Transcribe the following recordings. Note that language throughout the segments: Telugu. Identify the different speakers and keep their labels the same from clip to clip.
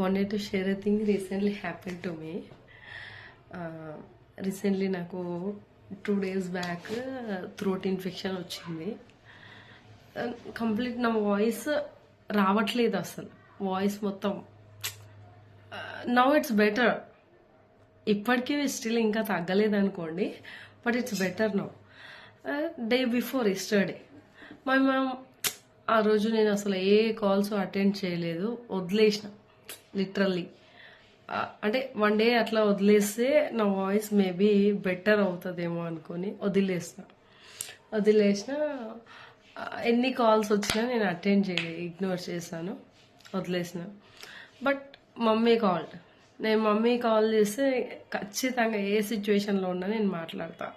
Speaker 1: wanted to share a thing recently happened to me. Recently నాకు 2 days బ్యాక్ థ్రోట్ ఇన్ఫెక్షన్ వచ్చింది. కంప్లీట్ నా వాయిస్ రావట్లేదు అసలు. వాయిస్ మొత్తం నౌ ఇట్స్ బెటర్. ఇప్పటికీ స్టిల్ ఇంకా తగ్గలేదు అనుకోండి, but it's better now. Day before yesterday my ma'am, ఆ రోజు నేను అసలు ఏ కాల్స్ అటెండ్ చేయలేదు, వదిలేసిన లిటరల్లీ. అంటే 1 day అట్లా వదిలేస్తే నా వాయిస్ మేబీ బెటర్ అవుతుందేమో అనుకొని వదిలేసిన. ఎన్ని కాల్స్ వచ్చినా నేను అటెండ్ ఇగ్నోర్ చేశాను, వదిలేసిన. బట్ మమ్మీ కాల్ చేస్తే ఖచ్చితంగా ఏ సిచ్యువేషన్లో ఉన్నా నేను మాట్లాడతా.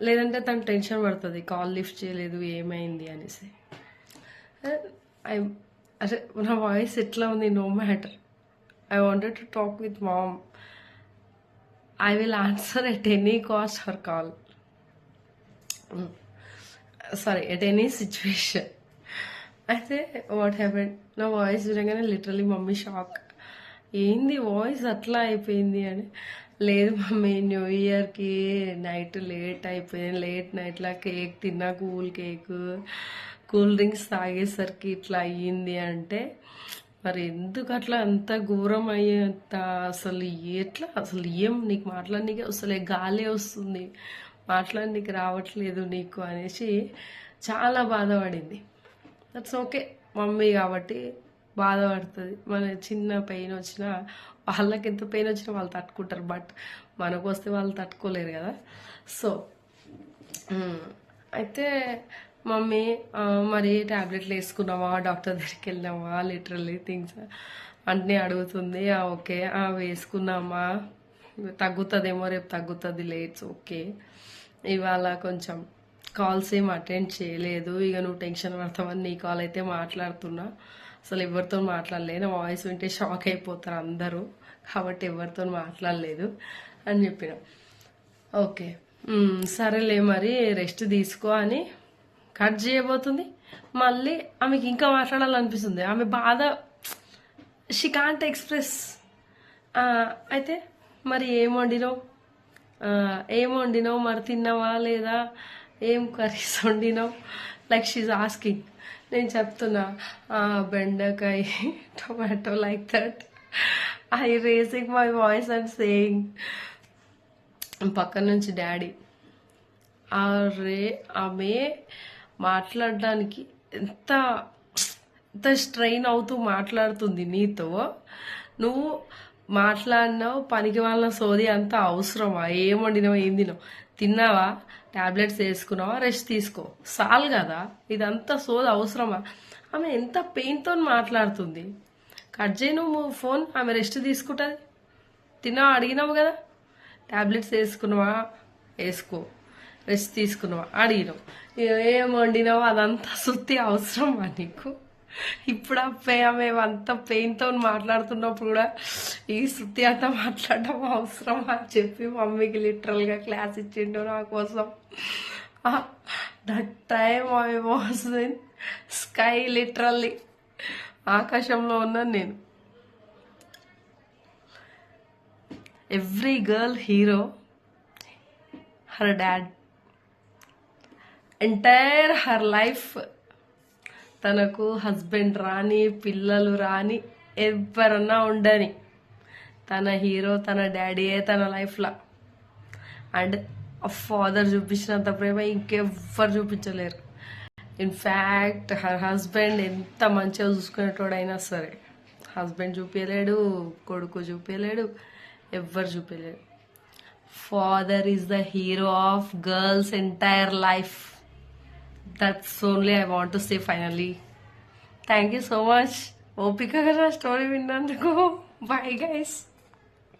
Speaker 1: లేదంటే తను టెన్షన్ పడుతుంది, కాల్ లిఫ్ట్ చేయలేదు ఏమైంది అనేసి. అరే నా వాయిస్ ఎట్లా ఉంది, no matter. I wanted to talk with mom. I will answer at any cost her call, sorry at any situation. అయితే వాట్ హ్యాపెండ్, నా వాయిస్ వినగానే లిటరలీ మమ్మీ షాక్. ఏంది వాయిస్ అట్లా అయిపోయింది అని. లేదు మమ్మీ, న్యూ ఇయర్కి నైట్ లేట్ అయిపోయింది, లేట్ నైట్లా కేక్ తిన్నా, కూల్ డ్రింక్స్ తాగేసరికి ఇట్లా అయ్యింది అంటే, మరి ఎందుకు అట్లా అంత ఘోరం అయ్యేంత అసలు ఎట్లా, అసలు ఏం నీకు మాట్లాడనీకి అసలు గాలి వస్తుంది, మాట్లాడనీకి రావట్లేదు నీకు అనేసి చాలా బాధపడింది. దట్స్ ఓకే, మమ్మీ కాబట్టి బాధపడుతుంది. మన చిన్న పెయిన్ వచ్చినా, వాళ్ళకి ఎంత పెయిన్ వచ్చినా వాళ్ళు తట్టుకుంటారు, బట్ మనకు వస్తే వాళ్ళు తట్టుకోలేరు కదా. సో అయితే మమ్మీ మరి ట్యాబ్లెట్లు వేసుకున్నావా, డాక్టర్ దగ్గరికి వెళ్ళినావా, లిటరల్లీ థింగ్స్ అన్నీ అడుగుతుంది. ఓకే వేసుకున్నామా, తగ్గుతుందేమో, రేపు తగ్గుతుంది లేట్స్ ఓకే. ఇవాళ కొంచెం కాల్స్ ఏం అటెండ్ చేయలేదు, ఇక నువ్వు టెన్షన్ పడతావని నీ కాల్ అయితే మాట్లాడుతున్నా. అసలు ఎవరితో మాట్లాడలే, నా వాయిస్ వింటే షాక్ అయిపోతారు అందరూ, కాబట్టి ఎవరితో మాట్లాడలేదు అని చెప్పిన. ఓకే సరేలే మరి రెస్ట్ తీసుకో అని కట్ చేయబోతుంది. మళ్ళీ ఆమెకి ఇంకా మాట్లాడాలనిపిస్తుంది, ఆమె బాధ షీ కాంట్ ఎక్స్ప్రెస్. అయితే మరి ఏం వండినావు, మరి తిన్నావా లేదా, ఏం కర్రీస్ వండినావు, లైక్ షీజ్ ఆస్కింగ్. నేను చెప్తున్నా బెండకాయ, tomato, like that. I racing my voice and saying. పక్కన నుంచి డాడీ, ఆమె మాట్లాడడానికి ఎంత స్ట్రెయిన్ అవుతూ మాట్లాడుతుంది నీతో. నువ్వు మాట్లాడినావు, పనికి వాళ్ళ సోది అంత అవసరమా? ఏం వండినావు, ఏం తిన్నావా, ట్యాబ్లెట్స్ వేసుకున్నావా, రెస్ట్ తీసుకో, చాలు కదా, ఇదంతా సోది అవసరమా? ఆమె ఎంత పెయిన్తో మాట్లాడుతుంది. కట్ చేయి నువ్వు ఫోన్, ఆమె రెస్ట్ తీసుకుంటుంది. తిన్నావా, అడిగినావు కదా, ట్యాబ్లెట్స్ వేసుకున్నావా, వేసుకో, రెస్ట్ తీసుకున్నావా, అడిగినావు, ఏం వండినావు, అదంతా సుత్తి అవసరమా నీకు? ఇప్పుడు ఆమె అంత పెయిన్తో మాట్లాడుతున్నప్పుడు కూడా ఈ సుత్తి అంతా మాట్లాడడం అవసరమా అని చెప్పి మమ్మీకి లిటరల్గా క్లాస్ ఇచ్చిండు నా కోసం. That time I was in sky, literally ఆకాశంలో ఉన్నాను నేను. Every girl hero, her dad. Entire her life తనకు హస్బెండ్ రాని, పిల్లలు రాని, ఎవరన్నా ఉండని, తన హీరో తన డాడీయే తన లైఫ్లో. అండ్ ఫాదర్ చూపించినంత ప్రేమ ఇంకెవ్వరు చూపించలేరు. ఇన్ఫ్యాక్ట్ హర్ హస్బెండ్ ఎంత మంచిగా చూసుకునేటోడైనా సరే, హస్బెండ్ చూపించలేడు, కొడుకు చూపించలేడు, ఎవ్వరు చూపించలేడు. Father is the hero of girls entire life. That's only I want to say finally. Thank you so much. ఓపికగా నా స్టోరీ విన్నందుకు. Bye guys.